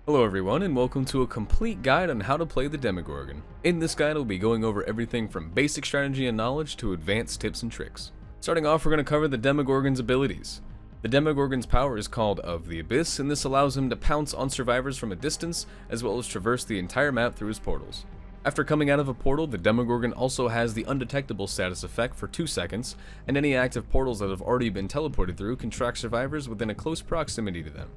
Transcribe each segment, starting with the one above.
Hello everyone, and welcome to a complete guide on how to play the Demogorgon. In this guide, we'll be going over everything from basic strategy and knowledge to advanced tips and tricks. Starting off, we're going to cover the Demogorgon's abilities. The Demogorgon's power is called Of the Abyss, and this allows him to pounce on survivors from a distance, as well as traverse the entire map through his portals. After coming out of a portal, the Demogorgon also has the undetectable status effect for 2 seconds, and any active portals that have already been teleported through can track survivors within a close proximity to them.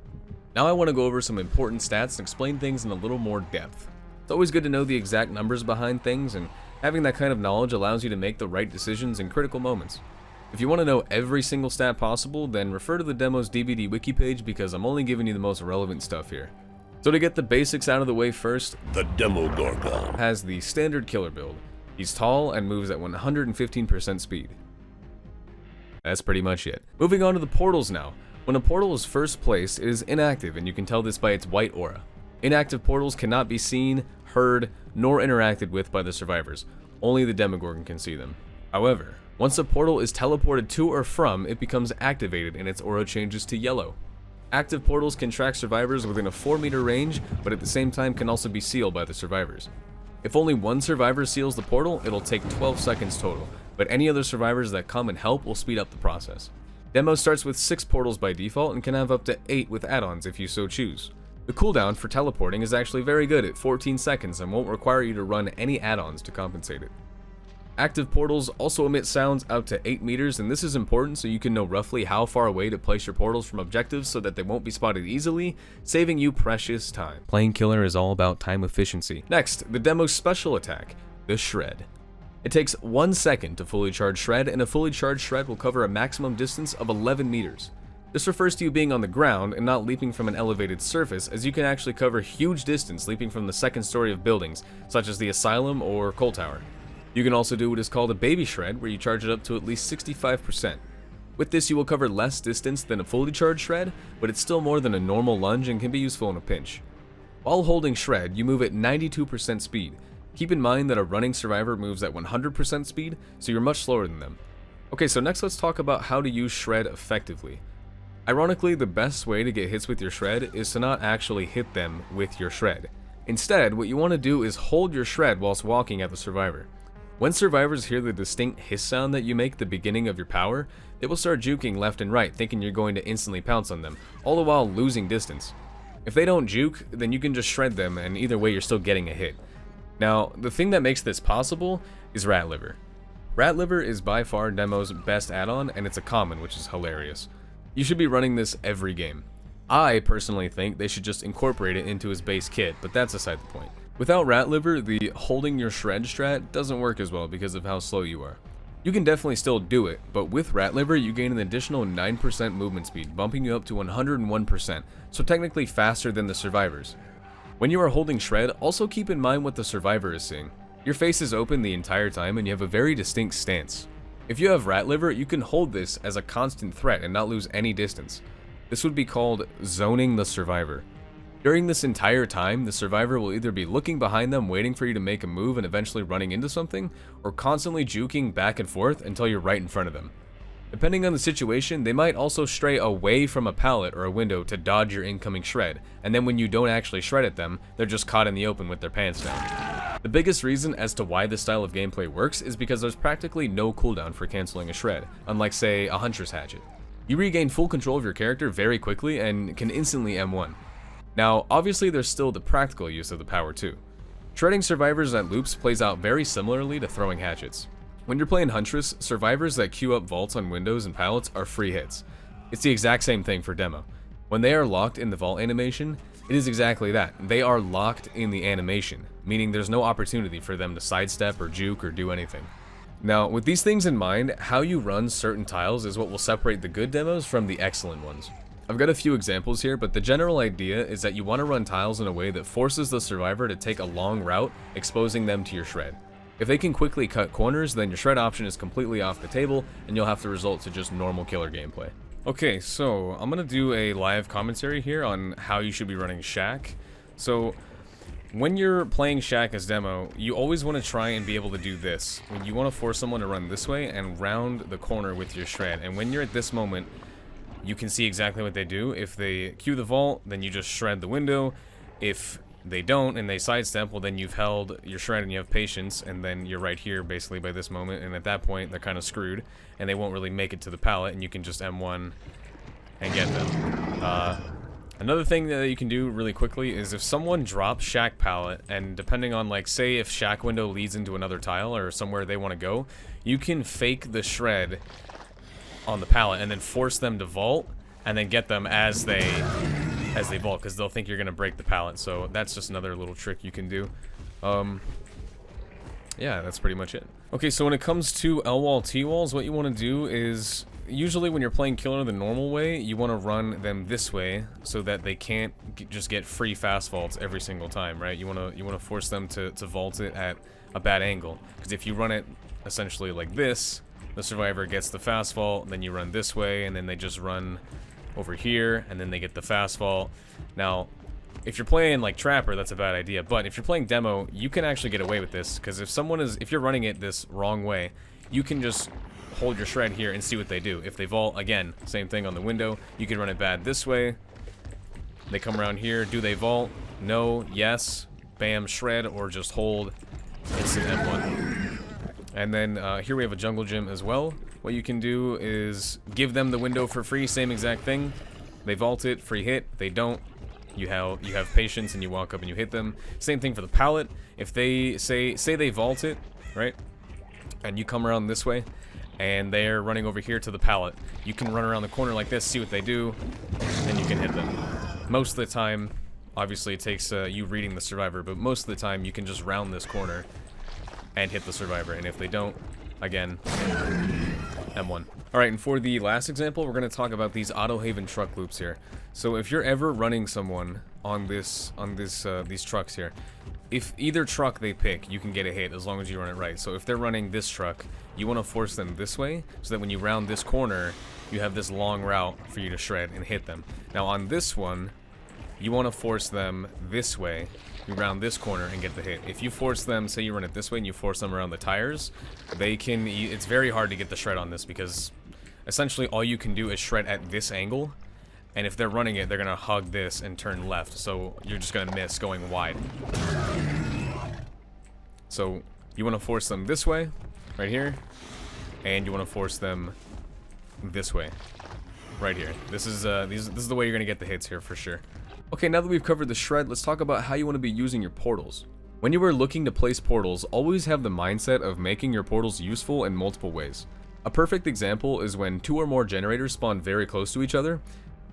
Now I want to go over some important stats and explain things in a little more depth. It's always good to know the exact numbers behind things, and having that kind of knowledge allows you to make the right decisions in critical moments. If you want to know every single stat possible, then refer to the demo's DVD wiki page because I'm only giving you the most relevant stuff here. So to get the basics out of the way first, The Demogorgon has the standard killer build. He's tall and moves at 115% speed. That's pretty much it. Moving on to the portals now. When a portal is first placed, it is inactive, and you can tell this by its white aura. Inactive portals cannot be seen, heard, nor interacted with by the survivors. Only the Demogorgon can see them. However, once a portal is teleported to or from, it becomes activated and its aura changes to yellow. Active portals can track survivors within a 4-meter range, but at the same time can also be sealed by the survivors. If only one survivor seals the portal, it'll take 12 seconds total, but any other survivors that come and help will speed up the process. Demo starts with 6 portals by default and can have up to 8 with add-ons if you so choose. The cooldown for teleporting is actually very good at 14 seconds and won't require you to run any add-ons to compensate it. Active portals also emit sounds out to 8 meters, and this is important so you can know roughly how far away to place your portals from objectives so that they won't be spotted easily, saving you precious time. Playing killer is all about time efficiency. Next, the demo's special attack, the Shred. It takes 1 second to fully charge Shred, and a fully charged Shred will cover a maximum distance of 11 meters. This refers to you being on the ground and not leaping from an elevated surface, as you can actually cover huge distance leaping from the second story of buildings, such as the Asylum or Coal Tower. You can also do what is called a baby Shred, where you charge it up to at least 65%. With this, you will cover less distance than a fully charged Shred, but it's still more than a normal lunge and can be useful in a pinch. While holding Shred, you move at 92% speed. Keep in mind that a running survivor moves at 100% speed, so you're much slower than them. Okay, so next let's talk about how to use Shred effectively. Ironically, the best way to get hits with your Shred is to not actually hit them with your Shred. Instead, what you want to do is hold your Shred whilst walking at the survivor. When survivors hear the distinct hiss sound that you make at the beginning of your power, they will start juking left and right, thinking you're going to instantly pounce on them, all the while losing distance. If they don't juke, then you can just shred them, and either way you're still getting a hit. Now, the thing that makes this possible is Rat Liver. Rat Liver is by far Demo's best add-on, and it's a common, which is hilarious. You should be running this every game. I personally think they should just incorporate it into his base kit, but that's aside the point. Without Rat Liver, the holding your Shred strat doesn't work as well because of how slow you are. You can definitely still do it, but with Rat Liver you gain an additional 9% movement speed, bumping you up to 101%, so technically faster than the survivors. When you are holding Shred, also keep in mind what the survivor is seeing. Your face is open the entire time and you have a very distinct stance. If you have Rat Liver, you can hold this as a constant threat and not lose any distance. This would be called zoning the survivor. During this entire time, the survivor will either be looking behind them waiting for you to make a move and eventually running into something, or constantly juking back and forth until you're right in front of them. Depending on the situation, they might also stray away from a pallet or a window to dodge your incoming Shred, and then when you don't actually shred at them, they're just caught in the open with their pants down. The biggest reason as to why this style of gameplay works is because there's practically no cooldown for canceling a Shred, unlike say a Huntress Hatchet. You regain full control of your character very quickly and can instantly M1. Now, obviously there's still the practical use of the power too. Shredding survivors at loops plays out very similarly to throwing hatchets. When you're playing Huntress, survivors that queue up vaults on windows and pallets are free hits. It's the exact same thing for Demo. When they are locked in the vault animation, it is exactly that. They are locked in the animation, meaning there's no opportunity for them to sidestep or juke or do anything. Now, with these things in mind, how you run certain tiles is what will separate the good demos from the excellent ones. I've got a few examples here, but the general idea is that you want to run tiles in a way that forces the survivor to take a long route, exposing them to your Shred. If they can quickly cut corners, then your Shred option is completely off the table, and you'll have to resort to just normal killer gameplay. Okay, so I'm gonna do a live commentary here on how you should be running Shack. So, when you're playing Shack as Demo, you always want to try and be able to do this. You want to force someone to run this way and round the corner with your Shred, and when you're at this moment, you can see exactly what they do. If they queue the vault, then you just shred the window. If they don't and they sidestep, well then you've held your shred and you have patience, and then you're right here basically by this moment, and at that point they're kind of screwed and they won't really make it to the pallet, and you can just M1 and get them. Another thing that you can do really quickly is if someone drops shack pallet, and depending on, like, say if shack window leads into another tile or somewhere they want to go, you can fake the shred on the pallet and then force them to vault and then get them as they vault, because they'll think you're gonna break the pallet. So that's just another little trick you can do. Yeah, that's pretty much it. Okay, so when it comes to L wall, T walls, what you want to do is, usually when you're playing killer the normal way, you want to run them this way so that they can't just get free fast vaults every single time, right? You want to force them to vault it at a bad angle, because if you run it essentially like this, the survivor gets the fast vault, then you run this way, and then they just run over here, and then they get the fast vault. Now, if you're playing like Trapper, that's a bad idea, but if you're playing Demo, you can actually get away with this, because if you're running it this wrong way, you can just hold your shred here and see what they do. If they vault, again, same thing on the window, you can run it bad this way. They come around here, do they vault? No, yes, bam, shred, or just hold, instant M1. And then here we have a jungle gym as well. What you can do is give them the window for free, same exact thing. They vault it, free hit. They don't, you have patience and you walk up and you hit them. Same thing for the pallet. If they say they vault it, right? And you come around this way and they're running over here to the pallet, you can run around the corner like this, see what they do, and you can hit them. Most of the time, obviously it takes you reading the survivor, but most of the time you can just round this corner and hit the survivor, and if they don't, again, M1. Alright, and for the last example, we're going to talk about these auto haven truck loops here. So if you're ever running someone on these trucks here, if either truck they pick, you can get a hit as long as you run it right. So if they're running this truck, you want to force them this way, so that when you round this corner, you have this long route for you to shred and hit them. Now on this one, you want to force them this way, you round this corner and get the hit. If you force them, say you run it this way and you force them around the tires, it's very hard to get the shred on this, because essentially all you can do is shred at this angle, and if they're running it, they're gonna hug this and turn left, so you're just gonna miss going wide. So you want to force them this way, right here, and you want to force them this way, right here. This is the way you're gonna get the hits here for sure. Okay, now that we've covered the shred, let's talk about how you want to be using your portals. When you are looking to place portals, always have the mindset of making your portals useful in multiple ways. A perfect example is when 2 or more generators spawn very close to each other.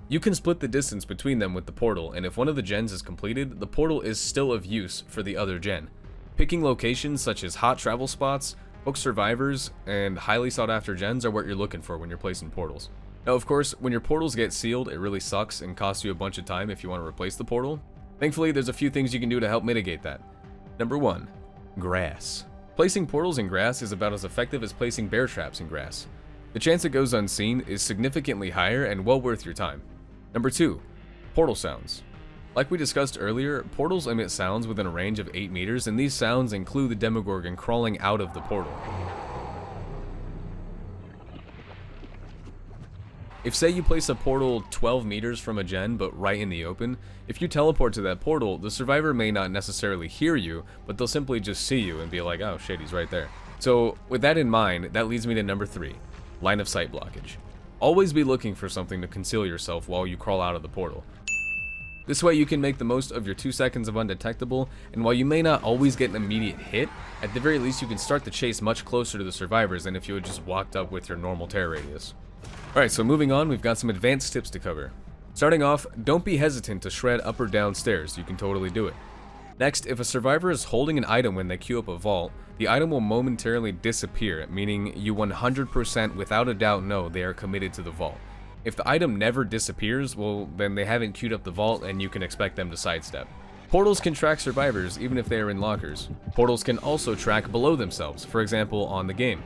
You can split the distance between them with the portal, and if one of the gens is completed, the portal is still of use for the other gen. Picking locations such as hot travel spots, hook survivors, and highly sought after gens are what you're looking for when you're placing portals. Now, of course, when your portals get sealed, it really sucks and costs you a bunch of time if you want to replace the portal. Thankfully, there's a few things you can do to help mitigate that. Number 1, grass. Placing portals in grass is about as effective as placing bear traps in grass. The chance it goes unseen is significantly higher and well worth your time. Number 2, portal sounds. Like we discussed earlier, portals emit sounds within a range of 8 meters, and these sounds include the Demogorgon crawling out of the portal. If say you place a portal 12 meters from a gen but right in the open, if you teleport to that portal, the survivor may not necessarily hear you, but they'll simply just see you and be like, oh shit, he's right there. So with that in mind, that leads me to number 3, line of sight blockage. Always be looking for something to conceal yourself while you crawl out of the portal. This way you can make the most of your 2 seconds of undetectable, and while you may not always get an immediate hit, at the very least you can start the chase much closer to the survivors than if you had just walked up with your normal tear radius. Alright, so moving on, we've got some advanced tips to cover. Starting off, don't be hesitant to shred up or down stairs, you can totally do it. Next, if a survivor is holding an item when they queue up a vault, the item will momentarily disappear, meaning you 100% without a doubt know they are committed to the vault. If the item never disappears, well, then they haven't queued up the vault and you can expect them to sidestep. Portals can track survivors even if they are in lockers. Portals can also track below themselves, for example on the game.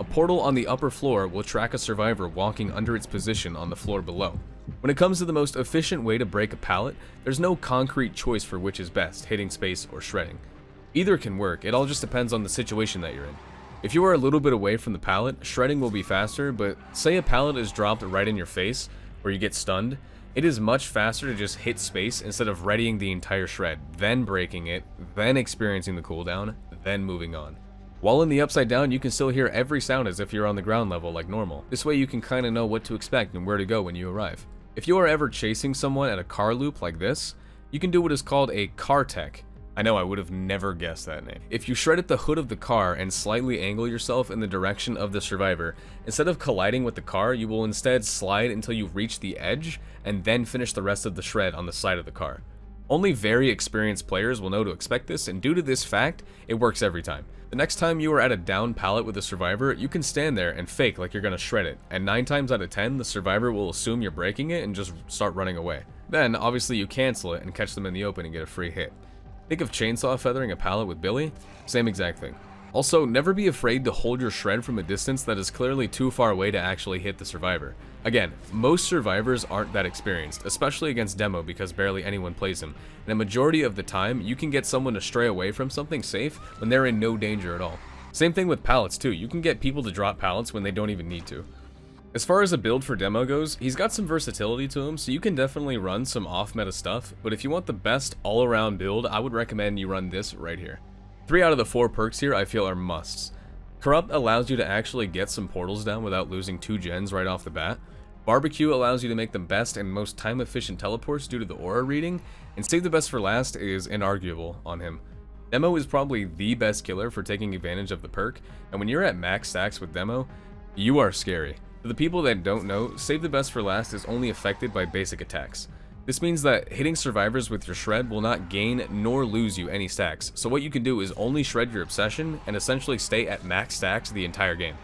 A portal on the upper floor will track a survivor walking under its position on the floor below. When it comes to the most efficient way to break a pallet, there's no concrete choice for which is best, hitting space or shredding. Either can work, it all just depends on the situation that you're in. If you are a little bit away from the pallet, shredding will be faster, but say a pallet is dropped right in your face, or you get stunned, It is much faster to just hit space instead of readying the entire shred, then breaking it, then experiencing the cooldown, then moving on. While in the upside down, you can still hear every sound as if you're on the ground level like normal. This way you can kinda know what to expect and where to go when you arrive. If you are ever chasing someone at a car loop like this, you can do what is called a car tech. I know, I would have never guessed that name. If you shred at the hood of the car and slightly angle yourself in the direction of the survivor, instead of colliding with the car, you will instead slide until you reach the edge and then finish the rest of the shred on the side of the car. Only very experienced players will know to expect this, and due to this fact, it works every time. The next time you are at a down pallet with a survivor, you can stand there and fake like you're gonna shred it, and 9 times out of 10, the survivor will assume you're breaking it and just start running away. Then, obviously you cancel it and catch them in the open and get a free hit. Think of chainsaw feathering a pallet with Billy? Same exact thing. Also, never be afraid to hold your shred from a distance that is clearly too far away to actually hit the survivor. Again, most survivors aren't that experienced, especially against Demo because barely anyone plays him, and a majority of the time, you can get someone to stray away from something safe when they're in no danger at all. Same thing with pallets too, you can get people to drop pallets when they don't even need to. As far as a build for Demo goes, he's got some versatility to him, so you can definitely run some off-meta stuff, but if you want the best all-around build, I would recommend you run this right here. 3 out of the 4 perks here I feel are musts. Corrupt allows you to actually get some portals down without losing 2 gens right off the bat. Barbecue allows you to make the best and most time-efficient teleports due to the aura reading, and Save the Best for Last is inarguable on him. Demo is probably the best killer for taking advantage of the perk, and when you're at max stacks with Demo, you are scary. For the people that don't know, Save the Best for Last is only affected by basic attacks. This means that hitting survivors with your shred will not gain nor lose you any stacks, so what you can do is only shred your obsession and essentially stay at max stacks the entire game.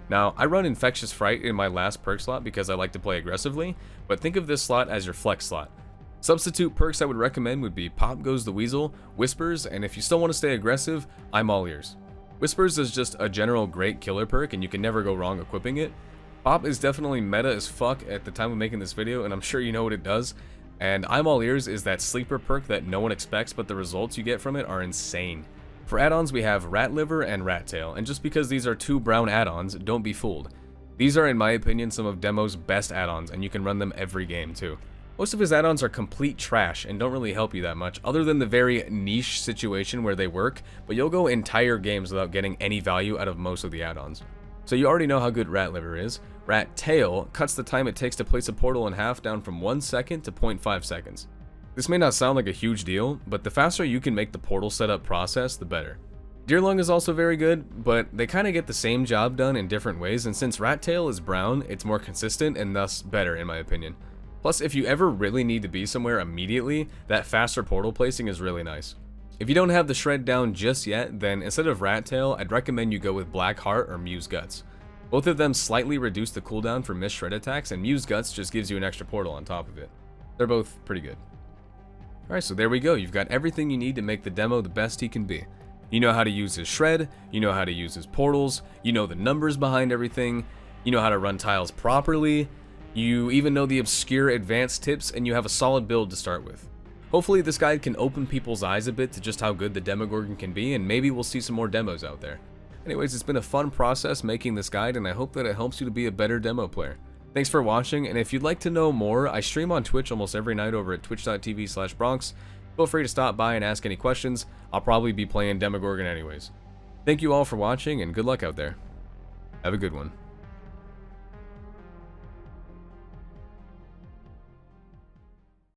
Now, I run Infectious Fright in my last perk slot because I like to play aggressively, but think of this slot as your flex slot. Substitute perks I would recommend would be Pop Goes the Weasel, Whispers, and if you still want to stay aggressive, I'm all ears. Whispers is just a general great killer perk and you can never go wrong equipping it. Pop is definitely meta as fuck at the time of making this video, and I'm sure you know what it does. And I'm all ears is that sleeper perk that no one expects, but the results you get from it are insane. For add-ons, we have Rat Liver and Rat Tail, and just because these are 2 brown add-ons, don't be fooled. These are, in my opinion, some of Demo's best add-ons, and you can run them every game too. Most of his add-ons are complete trash and don't really help you that much, other than the very niche situation where they work, but you'll go entire games without getting any value out of most of the add-ons. So you already know how good Rat Liver is. Rat Tail cuts the time it takes to place a portal in half down from 1 second to 0.5 seconds. This may not sound like a huge deal, but the faster you can make the portal setup process, the better. Deer Lung is also very good, but they kind of get the same job done in different ways, and since Rat Tail is brown, it's more consistent and thus better in my opinion. Plus, if you ever really need to be somewhere immediately, that faster portal placing is really nice. If you don't have the shred down just yet, then instead of Rat Tail, I'd recommend you go with Black Heart or Muse Guts. Both of them slightly reduce the cooldown for missed shred attacks, and Muse Guts just gives you an extra portal on top of it. They're both pretty good. Alright, so there we go. You've got everything you need to make the Demo the best he can be. You know how to use his shred, you know how to use his portals, you know the numbers behind everything, you know how to run tiles properly, you even know the obscure advanced tips, and you have a solid build to start with. Hopefully this guide can open people's eyes a bit to just how good the Demogorgon can be, and maybe we'll see some more demos out there. Anyways, it's been a fun process making this guide, and I hope that it helps you to be a better Demo player. Thanks for watching, and if you'd like to know more, I stream on Twitch almost every night over at twitch.tv/Bronx. Feel free to stop by and ask any questions. I'll probably be playing Demogorgon anyways. Thank you all for watching, and good luck out there. Have a good one.